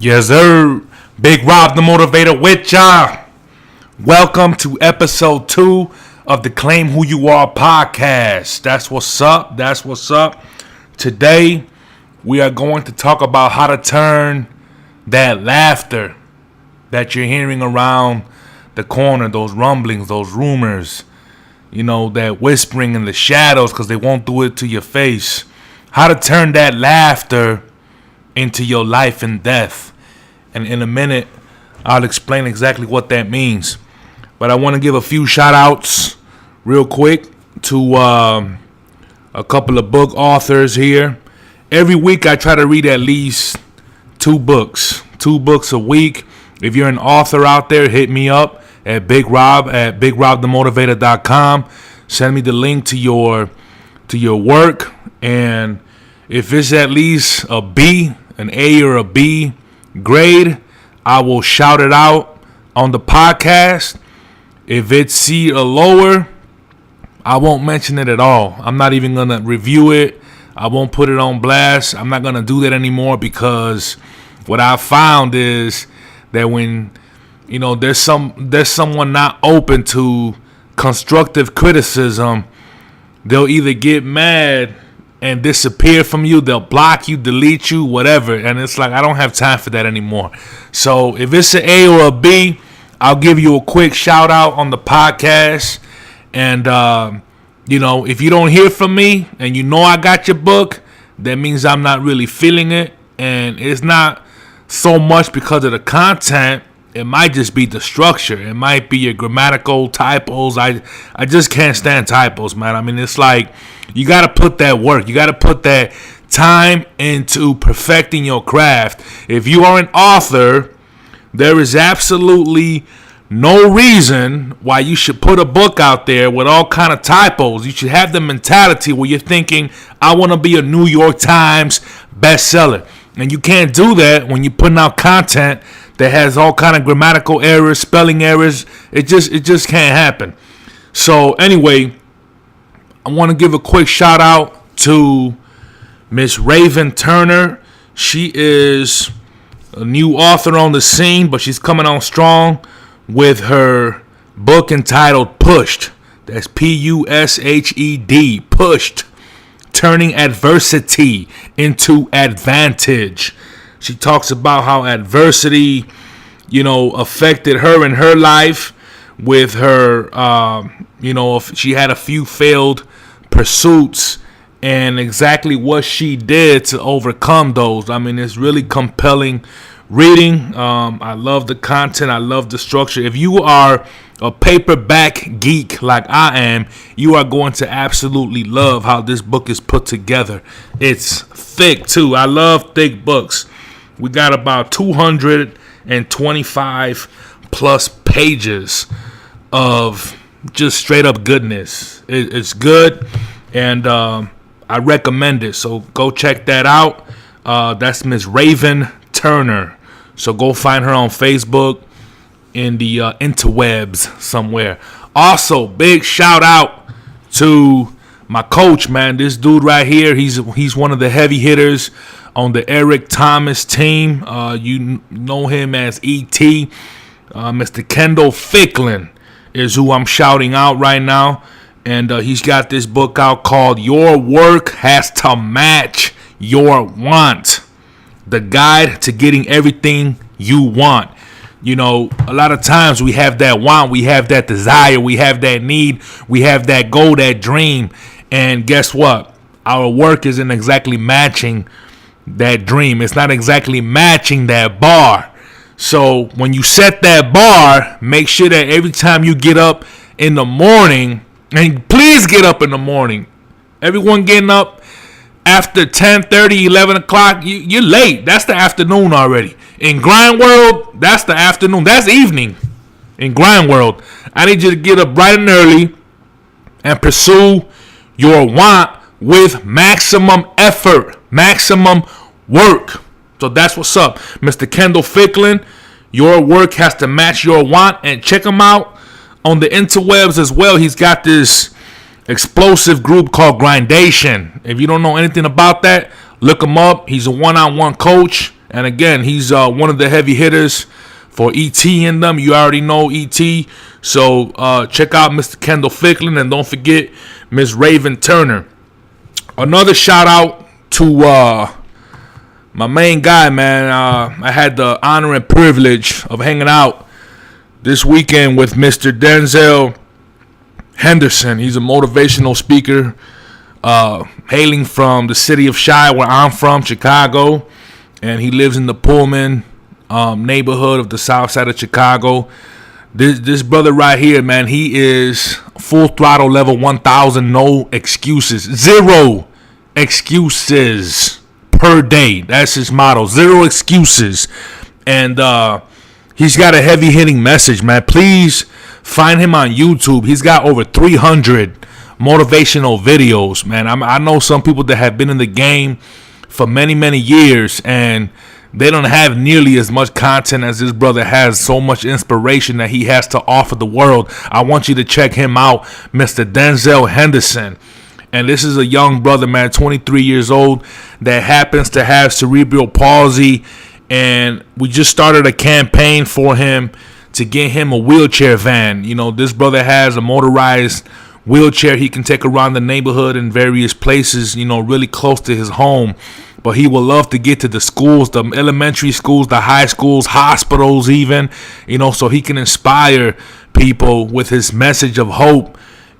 Yes, sir. Big Rob the Motivator with ya. Welcome to episode 2 of the Claim Who You Are podcast. That's what's up. That's what's up. Today, we are going to talk about how to turn that laughter that you're hearing around the corner, those rumblings, those rumors, that whispering in the shadows because they won't do it to your face. How to turn that laughter into your life and death. And in a minute, I'll explain exactly what that means. But I want to give a few shout outs real quick to a couple of book authors here. Every week I try to read at least 2 books. 2 books a week. If you're an author out there, hit me up at Big Rob at BigRobTheMotivator.com. Send me the link to your work. And if it's at least a B, an A or a B grade, I will shout it out on the podcast. If it's C or lower, I won't mention it at all. I'm not even going to review it. I won't put it on blast. I'm not going to do that anymore because what I found is that when there's someone not open to constructive criticism, they'll either get mad and disappear from you, they'll block you, delete you, whatever. And it's like, I don't have time for that anymore. So if it's an A or a B, I'll give you a quick shout out on the podcast. And, if you don't hear from me and I got your book, that means I'm not really feeling it. And it's not so much because of the content. It might just be the structure. It might be your grammatical typos. I just can't stand typos, man. I mean, it's like you got to put that work. You got to put that time into perfecting your craft. If you are an author, there is absolutely no reason why you should put a book out there with all kind of typos. You should have the mentality where you're thinking, I want to be a New York Times bestseller. And you can't do that when you're putting out content that has all kind of grammatical errors, spelling errors. It just can't happen. So anyway, I want to give a quick shout out to Miss Raven Turner. She is a new author on the scene, but she's coming on strong with her book entitled Pushed. That's Pushed. Pushed. Turning adversity into advantage. She talks about how adversity, affected her in her life with her, if she had a few failed pursuits and exactly what she did to overcome those. I mean, it's really compelling reading. I love the content. I love the structure. If you are a paperback geek like I am, you are going to absolutely love how this book is put together. It's thick too. I love thick books. We got about 225 plus pages of just straight up goodness. It's good, and I recommend it. So go check that out. That's Miss Raven Turner. So go find her on Facebook, in the interwebs somewhere. Also, big shout out to my coach, man. This dude right here, he's one of the heavy hitters on the Eric Thomas team. You know him as E.T. Mr. Kendall Ficklin is who I'm shouting out right now. And he's got this book out called Your Work Has to Match Your Want. The Guide to Getting Everything You Want. A lot of times we have that want, we have that desire, we have that need, we have that goal, that dream. And guess what? Our work isn't exactly matching that dream. It's not exactly matching that bar. So when you set that bar, make sure that every time you get up in the morning, and please get up in the morning. Everyone getting up after 10:30, 11 o'clock, you're late. That's the afternoon already. In grind world, that's the afternoon. That's evening. In grind world, I need you to get up bright and early and pursue your want with maximum effort, maximum work. So that's what's up. Mr. Kendall Ficklin, Your Work Has to Match Your Want. And check him out on the interwebs as well. He's got this explosive group called Grindation. If you don't know anything about that, look him up. He's a one-on-one coach And again, he's one of the heavy hitters for ET in them. You already know ET. So check out Mr. Kendall Ficklin, and don't forget Miss Raven Turner. Another shout out to my main guy, man. I had the honor and privilege of hanging out this weekend with Mr. Denzel Henderson. He's a motivational speaker, hailing from the city of Chi, where I'm from, Chicago, and he lives in the Pullman neighborhood of the south side of Chicago. This brother right here, man, he is full throttle level 1000, no excuses, 0 excuses per day. That's his motto, 0 excuses. And he's got a heavy hitting message, man. Please find him on YouTube. He's got over 300 motivational videos, man. I know some people that have been in the game for many, many years, and they don't have nearly as much content as this brother has. So much inspiration that he has to offer the world. I want you to check him out, Mr. Denzel Henderson. And this is a young brother, man, 23 years old, that happens to have cerebral palsy. And we just started a campaign for him to get him a wheelchair van. You know, this brother has a motorized wheelchair he can take around the neighborhood in various places, you know, really close to his home. But he would love to get to the schools, the elementary schools, the high schools, hospitals even, you know, so he can inspire people with his message of hope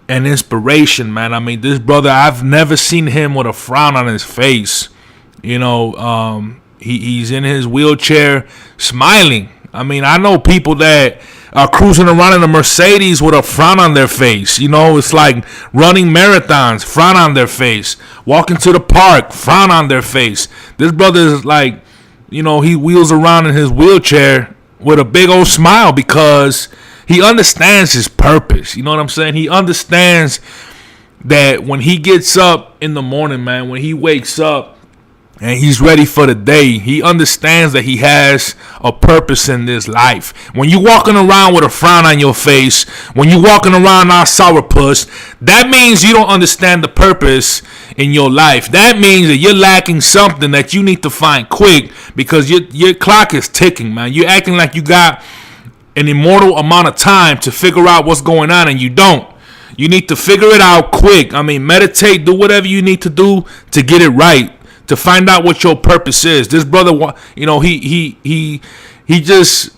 and inspiration, man. I mean, this brother, I've never seen him with a frown on his face. You know, he's in his wheelchair smiling. I mean, I know people that are cruising around in a Mercedes with a frown on their face. You know, it's like running marathons, frown on their face. Walking to the park, frown on their face. This brother is like, you know, he wheels around in his wheelchair with a big old smile because he understands his purpose. You know what I'm saying? He understands that when he gets up in the morning, man, when he wakes up and he's ready for the day, he understands that he has a purpose in this life. When you're walking around with a frown on your face, when you're walking around all sourpuss, that means you don't understand the purpose in your life. That means that you're lacking something that you need to find quick, because your clock is ticking, man. You're acting like you got an immortal amount of time to figure out what's going on, and you don't. You need to figure it out quick. I mean, meditate, do whatever you need to do to get it right, to find out what your purpose is. This brother, you know, he just,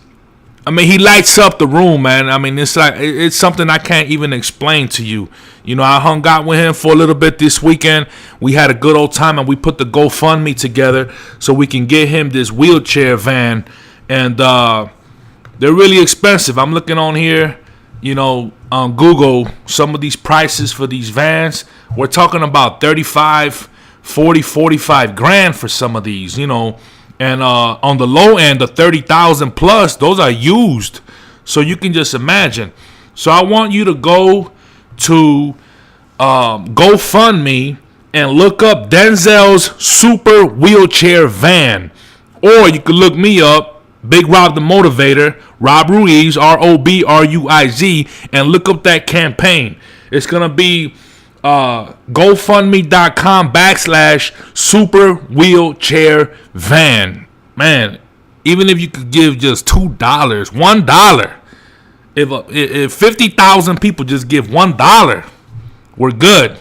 I mean, he lights up the room, man. I mean, it's like, it's something I can't even explain to you. You know, I hung out with him for a little bit this weekend. We had a good old time, and we put the GoFundMe together so we can get him this wheelchair van. And they're really expensive. I'm looking on here, you know, on Google, some of these prices for these vans. We're talking about 35, 40, 45 grand for some of these, you know. And on the low end, the 30,000 plus, those are used. So you can just imagine. So I want you to go to GoFundMe and look up Denzel's Super Wheelchair Van. Or you could look me up, Big Rob the Motivator, Rob Ruiz, ROBRUIZ, and look up that campaign. It's going to be GoFundMe.com/Super Wheelchair Van. Man, even if you could give just $2, $1, if 50,000 people just give $1, we're good.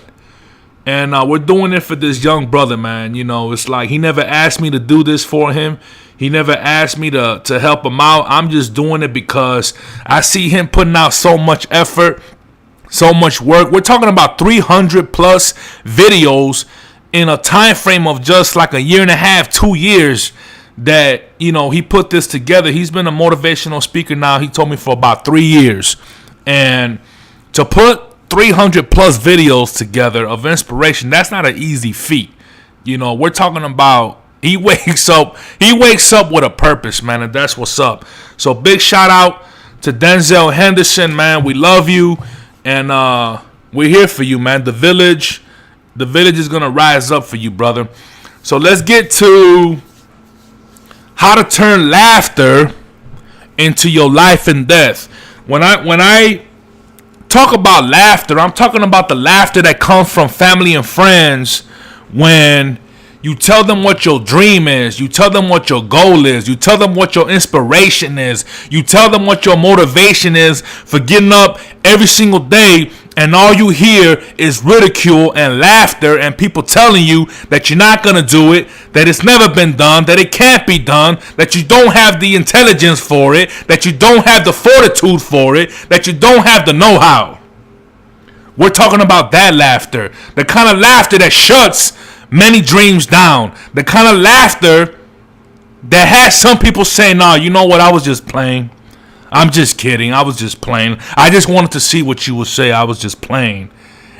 And we're doing it for this young brother, man. You know, it's like he never asked me to do this for him. He never asked me to help him out. I'm just doing it because I see him putting out so much effort, so much work. We're talking about 300 plus videos in a time frame of just like a year and a half, 2 years, that, you know, he put this together. He's been a motivational speaker now, he told me, for about 3 years. And to put 300 plus videos together of inspiration, that's not an easy feat. You know, we're talking about he wakes up with a purpose, man, and that's what's up. So big shout out to Denzel Henderson, man. We love you, and we're here for you, man. The village is gonna rise up for you, brother. So let's get to how to turn laughter into your life and death. When I talk about laughter, I'm talking about the laughter that comes from family and friends when You tell them what your dream is. You tell them what your goal is. You tell them what your inspiration is. You tell them what your motivation is for getting up every single day, and all you hear is ridicule and laughter and people telling you that you're not going to do it, that it's never been done, that it can't be done, that you don't have the intelligence for it, that you don't have the fortitude for it, that you don't have the know-how. We're talking about that laughter. The kind of laughter that shuts many dreams down. The kind of laughter that has some people saying, "No, you know what? I was just playing. I'm just kidding. I was just playing. I just wanted to see what you would say. I was just playing."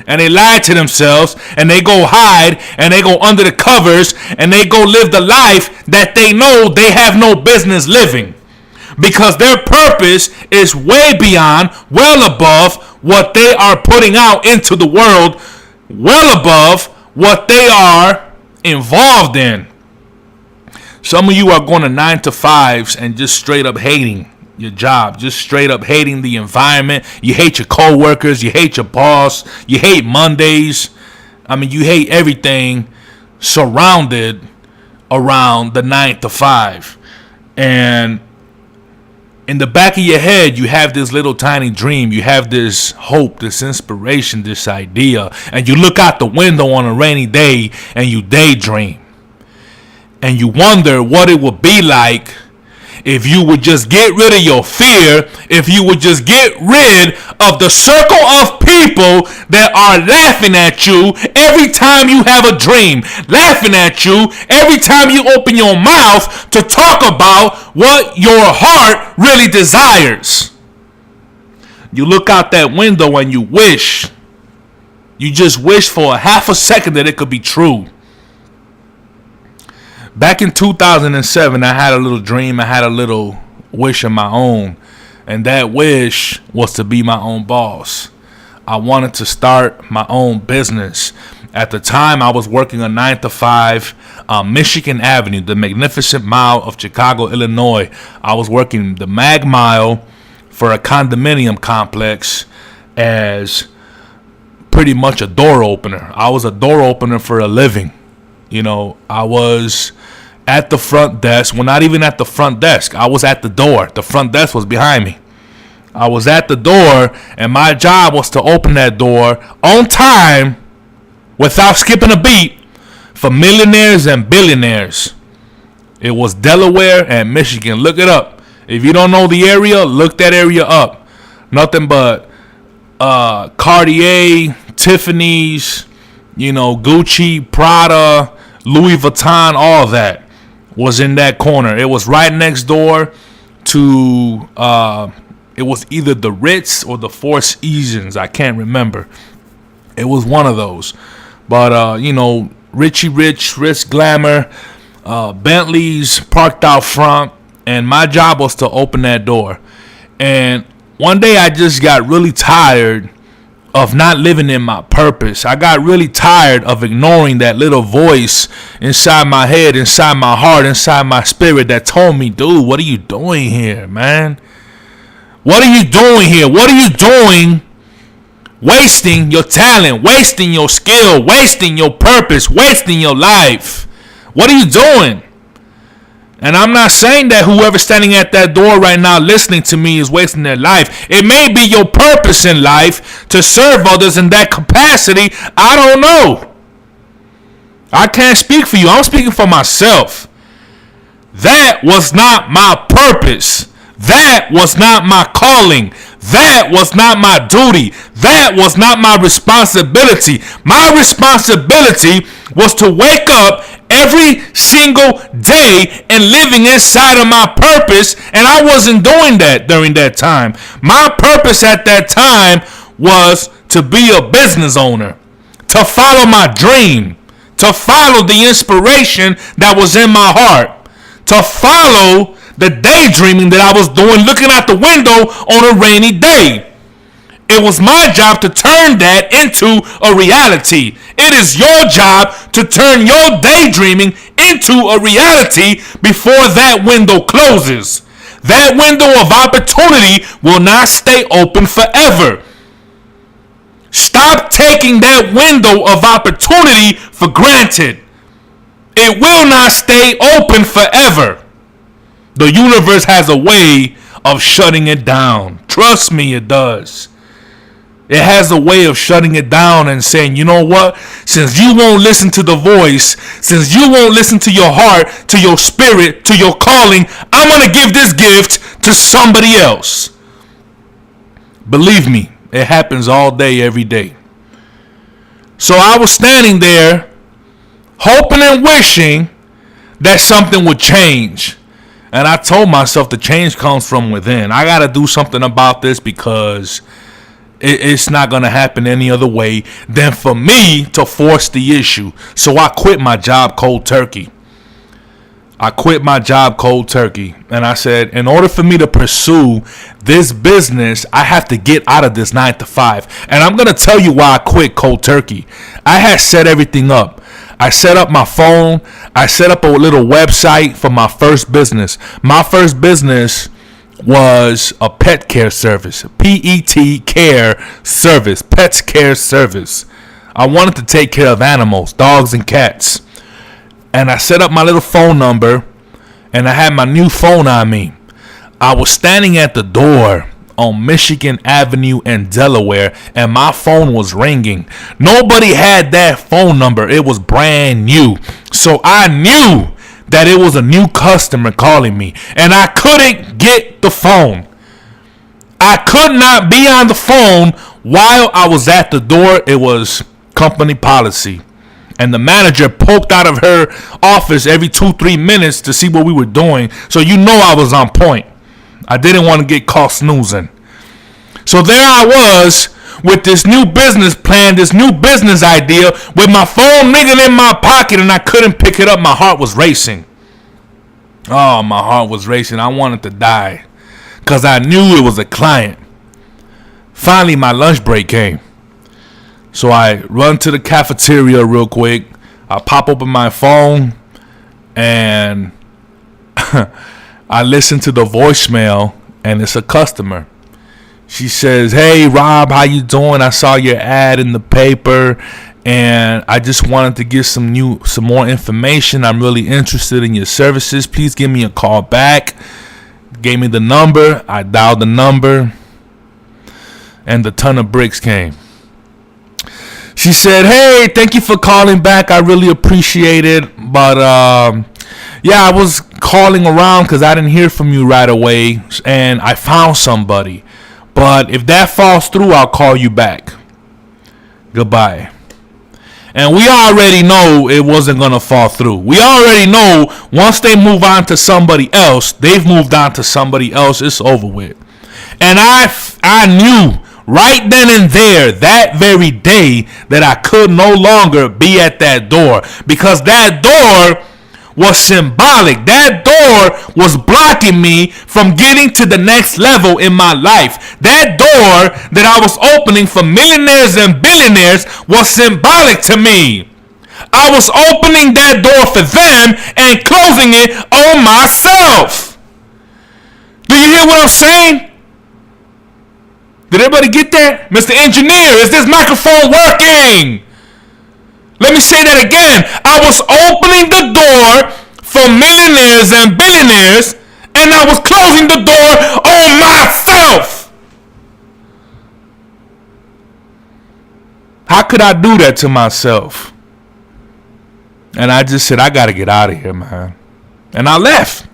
And they lie to themselves, and they go hide, and they go under the covers, and they go live the life that they know they have no business living. Because their purpose is way beyond, well above what they are putting out into the world, well above what they are involved in. Some of you are going to 9 to 5s and just straight up hating your job, just straight up hating the environment. You hate your coworkers, you hate your boss, you hate Mondays. I mean, you hate everything surrounded around the 9 to 5. And in the back of your head, you have this little tiny dream. You have this hope, this inspiration, this idea. And you look out the window on a rainy day and you daydream. And you wonder what it would be like if you would just get rid of your fear, if you would just get rid of the circle of people that are laughing at you every time you have a dream, laughing at you every time you open your mouth to talk about what your heart really desires. You look out that window and you just wish for a half a second that it could be true. Back in 2007, I had a little dream. I had a little wish of my own. And that wish was to be my own boss. I wanted to start my own business. At the time, I was working a 9 to 5 on Michigan Avenue, the Magnificent Mile of Chicago, Illinois. I was working the Mag Mile for a condominium complex as pretty much a door opener. I was a door opener for a living. You know, I was at the front desk. Well, not even at the front desk. I was at the door. The front desk was behind me. I was at the door, and my job was to open that door on time without skipping a beat for millionaires and billionaires. It was Delaware and Michigan. Look it up. If you don't know the area, look that area up. Nothing but Cartier, Tiffany's, you know, Gucci, Prada, Louis Vuitton, all that was in that corner. It was right next door to it was either the Ritz or the Four Seasons. I can't remember. It was one of those. But you know, Richie Rich, Ritz Glamour, Bentleys parked out front, and my job was to open that door. And one day I just got really tired of not living in my purpose. I got really tired of ignoring that little voice inside my head, inside my heart, inside my spirit that told me, "Dude, what are you doing here, man? What are you doing here? What are you doing wasting your talent, wasting your skill, wasting your purpose, wasting your life? What are you doing?" And I'm not saying that whoever's standing at that door right now listening to me is wasting their life. It may be your purpose in life to serve others in that capacity. I don't know. I can't speak for you. I'm speaking for myself. That was not my purpose. That was not my calling. That was not my duty. That was not my responsibility. My responsibility was to wake up every single day and living inside of my purpose, and I wasn't doing that during that time. My purpose at that time was to be a business owner, to follow my dream, to follow the inspiration that was in my heart, to follow the daydreaming that I was doing, looking out the window on a rainy day. It was my job to turn that into a reality. It is your job to turn your daydreaming into a reality before that window closes. That window of opportunity will not stay open forever. Stop taking that window of opportunity for granted. It will not stay open forever. The universe has a way of shutting it down. Trust me, it does. It has a way of shutting it down and saying, you know what? Since you won't listen to the voice, since you won't listen to your heart, to your spirit, to your calling, I'm going to give this gift to somebody else. Believe me, it happens all day, every day. So I was standing there hoping and wishing that something would change. And I told myself the change comes from within. I got to do something about this because it's not going to happen any other way than for me to force the issue. So I quit my job cold turkey. And I said, in order for me to pursue this business, I have to get out of this 9 to 5. And I'm going to tell you why I quit cold turkey. I had set everything up. I set up my phone. I set up a little website for my first business. My first business was a pet care service. PET care service. Pets care service. I wanted to take care of animals, dogs and cats. And I set up my little phone number. And I had my new phone on me. I was standing at the door on Michigan Avenue in Delaware, and my phone was ringing. Nobody had that phone number. It was brand new. So I knew that it was a new customer calling me, and I couldn't get the phone. I could not be on the phone while I was at the door. It was company policy. And the manager poked out of her office every 2-3 minutes to see what we were doing. So you know I was on point. I didn't want to get caught snoozing. So there I was with this new business plan, this new business idea, with my phone ringing in my pocket, and I couldn't pick it up. My heart was racing. Oh, my heart was racing. I wanted to die because I knew it was a client. Finally, my lunch break came. So I run to the cafeteria real quick. I pop open my phone, and I listen to the voicemail, and it's a customer. She says, "Hey Rob, how you doing? I saw your ad in the paper, and I just wanted to get some more information. I'm really interested in your services. Please give me a call back." Gave me the number. I dialed the number, and the ton of bricks came. She said, "Hey, thank you for calling back. I really appreciate it. But yeah, I was calling around because I didn't hear from you right away, and I found somebody. But if that falls through, I'll call you back. Goodbye." And we already know it wasn't going to fall through. We already know once they move on to somebody else, they've moved on to somebody else, it's over with. And I knew right then and there, that very day, that I could no longer be at that door, because that door was symbolic. That door was blocking me from getting to the next level in my life. That door that I was opening for millionaires and billionaires was symbolic to me. I was opening that door for them and closing it on myself. Do you hear what I'm saying? Did everybody get that? Mr. Engineer, is this microphone working? Let me say that again. I was opening the door for millionaires and billionaires, and I was closing the door on myself. How could I do that to myself? And I just said, I got to get out of here, man. And I left.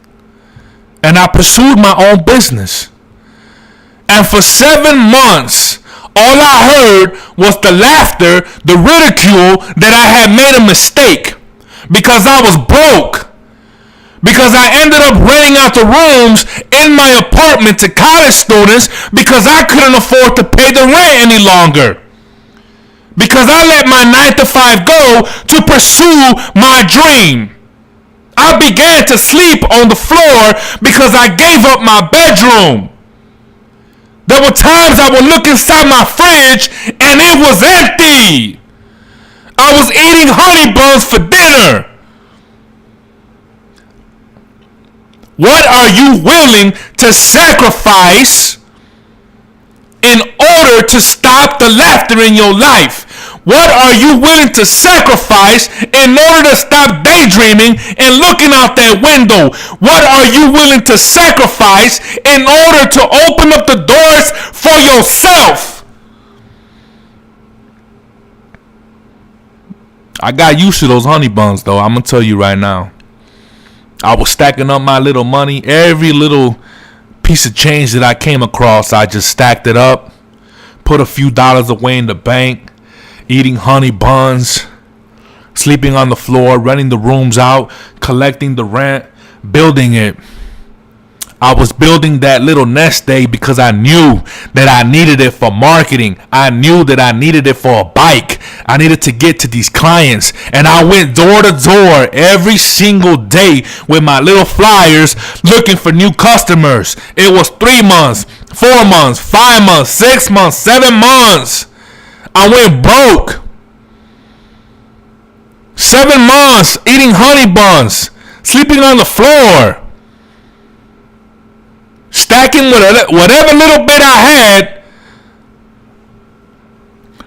And I pursued my own business. And for 7 months, all I heard was the laughter, the ridicule that I had made a mistake because I was broke. Because I ended up renting out the rooms in my apartment to college students because I couldn't afford to pay the rent any longer. Because I let my 9 to 5 go to pursue my dream. I began to sleep on the floor because I gave up my bedroom. There were times I would look inside my fridge and it was empty. I was eating honey buns for dinner. What are you willing to sacrifice in order to stop the laughter in your life? What are you willing to sacrifice in order to stop daydreaming and looking out that window? What are you willing to sacrifice in order to open up the doors for yourself? I got used to those honey buns, though. I'm going to tell you right now. I was stacking up my little money. Every little piece of change that I came across, I just stacked it up, put a few dollars away in the bank, eating honey buns, sleeping on the floor, renting the rooms out, collecting the rent, building it. I was building that little nest egg because I knew that I needed it for marketing. I knew that I needed it for a bike. I needed to get to these clients. And I went door to door every single day with my little flyers looking for new customers. It was 3 months, 4 months, 5 months, 6 months, 7 months. I went broke. 7 months eating honey buns, sleeping on the floor, stacking whatever little bit I had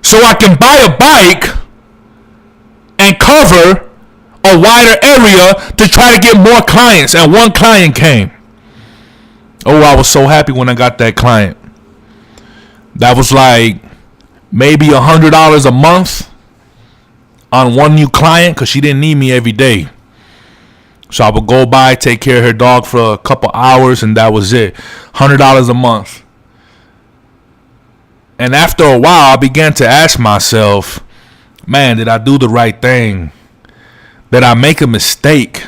so I can buy a bike and cover a wider area to try to get more clients. And one client came. Oh, I was so happy when I got that client. That was like maybe $100 a month on one new client because she didn't need me every day. So I would go by, take care of her dog for a couple hours, and that was it. $100 a month. And after a while, I began to ask myself, man, did I do the right thing? Did I make a mistake?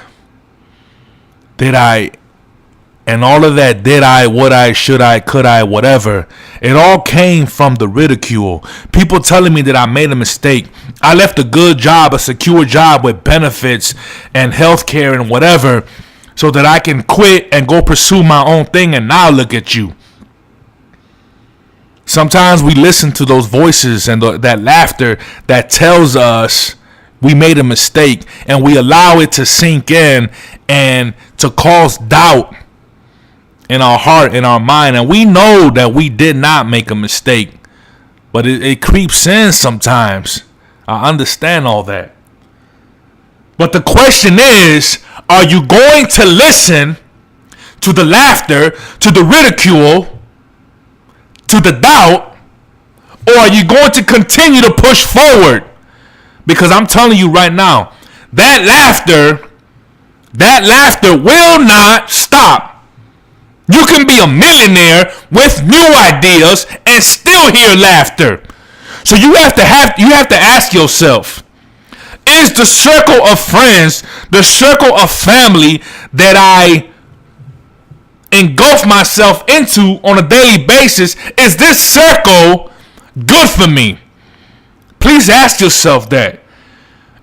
And all of that, did I, would I, should I, could I, whatever. It all came from the ridicule. People telling me that I made a mistake. I left a good job, a secure job with benefits and health care and whatever, so that I can quit and go pursue my own thing, and now look at you. Sometimes we listen to those voices and that laughter that tells us we made a mistake, and we allow it to sink in and to cause doubt in our heart, in our mind. And we know that we did not make a mistake, but it creeps in sometimes. I understand all that. But the question is, are you going to listen to the laughter, to the ridicule, to the doubt, or are you going to continue to push forward? Because I'm telling you right now, that laughter will not stop. You can be a millionaire with new ideas and still hear laughter. So you have to ask yourself, is the circle of friends, the circle of family that I engulf myself into on a daily basis, is this circle good for me? Please ask yourself that.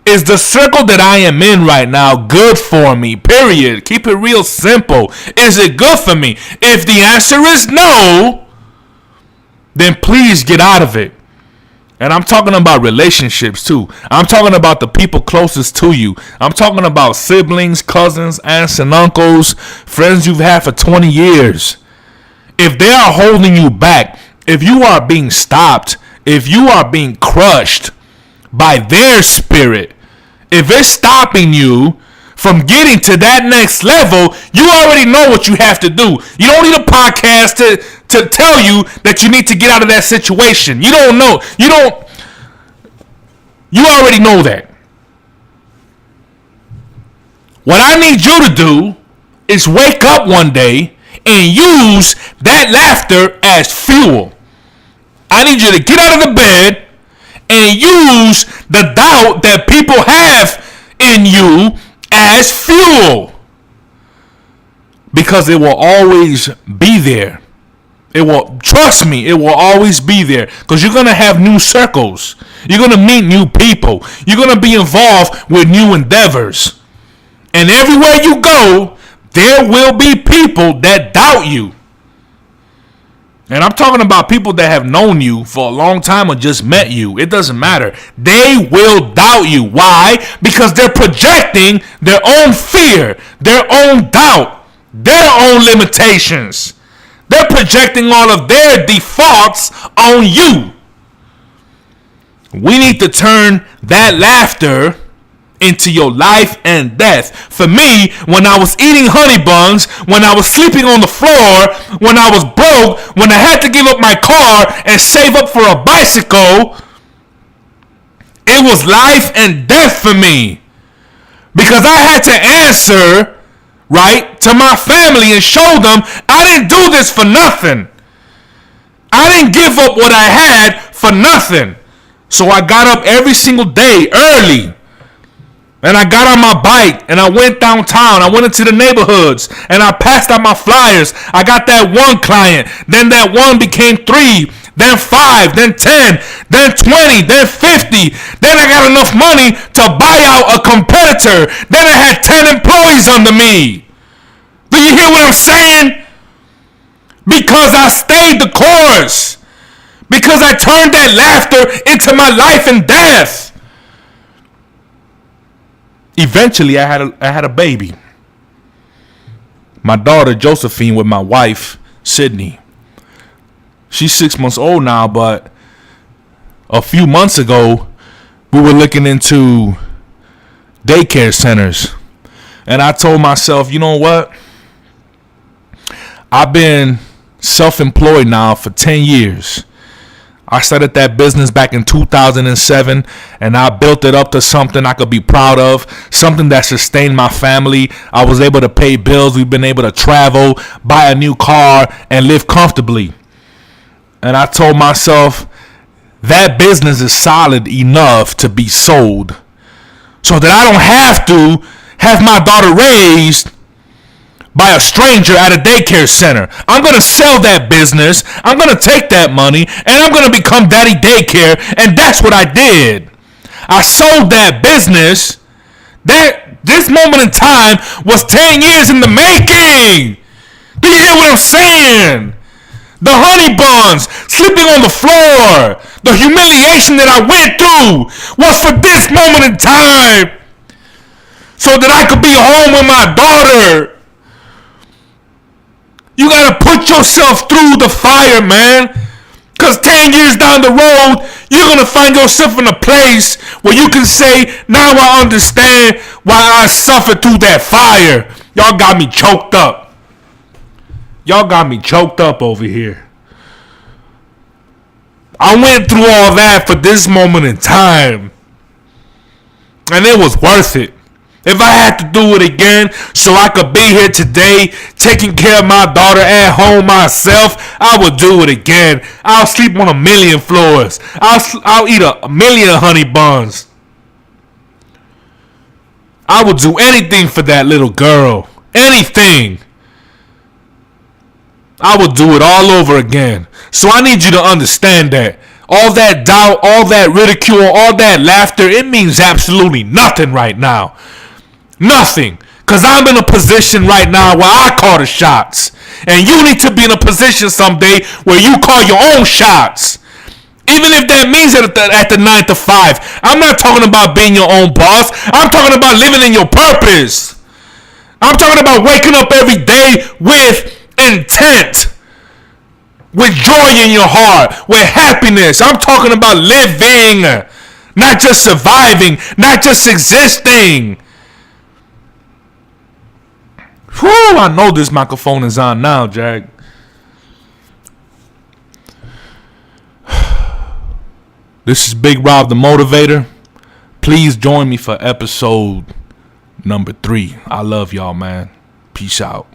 Is the circle that I am in right now good for me? Period. Keep it real simple. Is it good for me? If the answer is no, then please get out of it. And I'm talking about relationships too. I'm talking about the people closest to you. I'm talking about siblings, cousins, aunts and uncles, friends you've had for 20 years. If they are holding you back, if you are being stopped, if you are being crushed by their spirit, if it's stopping you from getting to that next level, you already know what you have to do. You don't need a podcast to tell you that you need to get out of that situation. You don't know. You already know that. What I need you to do is wake up one day and use that laughter as fuel. I need you to get out of the bed and use the doubt that people have in you as fuel. Because it will always be there. Trust me, it will always be there. Because you're going to have new circles. You're going to meet new people. You're going to be involved with new endeavors. And everywhere you go, there will be people that doubt you. And I'm talking about people that have known you for a long time or just met you. It doesn't matter. They will doubt you. Why? Because they're projecting their own fear, their own doubt, their own limitations. They're projecting all of their defaults on you. We need to turn that laughter into your life and death. For me, when I was eating honey buns, when I was sleeping on the floor, when I was broke, when I had to give up my car and save up for a bicycle, it was life and death for me. Because I had to answer, right, to my family and show them I didn't do this for nothing. I didn't give up what I had for nothing. So I got up every single day early. And I got on my bike and I went downtown. I went into the neighborhoods and I passed out my flyers. I got that one client. Then that one became 3, then 5, then 10, then 20, then 50. Then I got enough money to buy out a competitor. Then I had 10 employees under me. Do you hear what I'm saying? Because I stayed the course. Because I turned that laughter into my life and death. Eventually, I had a baby. My daughter, Josephine, with my wife, Sydney. She's 6 months old now, but a few months ago, we were looking into daycare centers. And I told myself, you know what? I've been self-employed now for 10 years. I started that business back in 2007, and I built it up to something I could be proud of, something that sustained my family. I was able to pay bills. We've been able to travel, buy a new car, and live comfortably. And I told myself, that business is solid enough to be sold so that I don't have to have my daughter raised by a stranger at a daycare center. I'm going to sell that business. I'm going to take that money and I'm going to become daddy daycare. And that's what I did. I sold that business. This moment in time was 10 years in the making. Do you hear what I'm saying? The honey buns, sleeping on the floor, the humiliation that I went through was for this moment in time so that I could be home with my daughter. You gotta put yourself through the fire, man. Cause 10 years down the road, you're gonna find yourself in a place where you can say, now I understand why I suffered through that fire. Y'all got me choked up. Y'all got me choked up over here. I went through all that for this moment in time. And it was worth it. If I had to do it again so I could be here today taking care of my daughter at home myself, I would do it again. I'll sleep on 1,000,000 floors. I'll eat 1,000,000 honey buns. I would do anything for that little girl. Anything. I would do it all over again. So I need you to understand that. All that doubt, all that ridicule, all that laughter, it means absolutely nothing right now. Nothing. Because I'm in a position right now where I call the shots. And you need to be in a position someday where you call your own shots. Even if that means at the 9 to 5. I'm not talking about being your own boss. I'm talking about living in your purpose. I'm talking about waking up every day with intent. With joy in your heart. With happiness. I'm talking about living. Not just surviving. Not just existing. Whew, I know this microphone is on now, Jag. This is Big Rob the Motivator. Please join me for episode number 3. I love y'all, man. Peace out.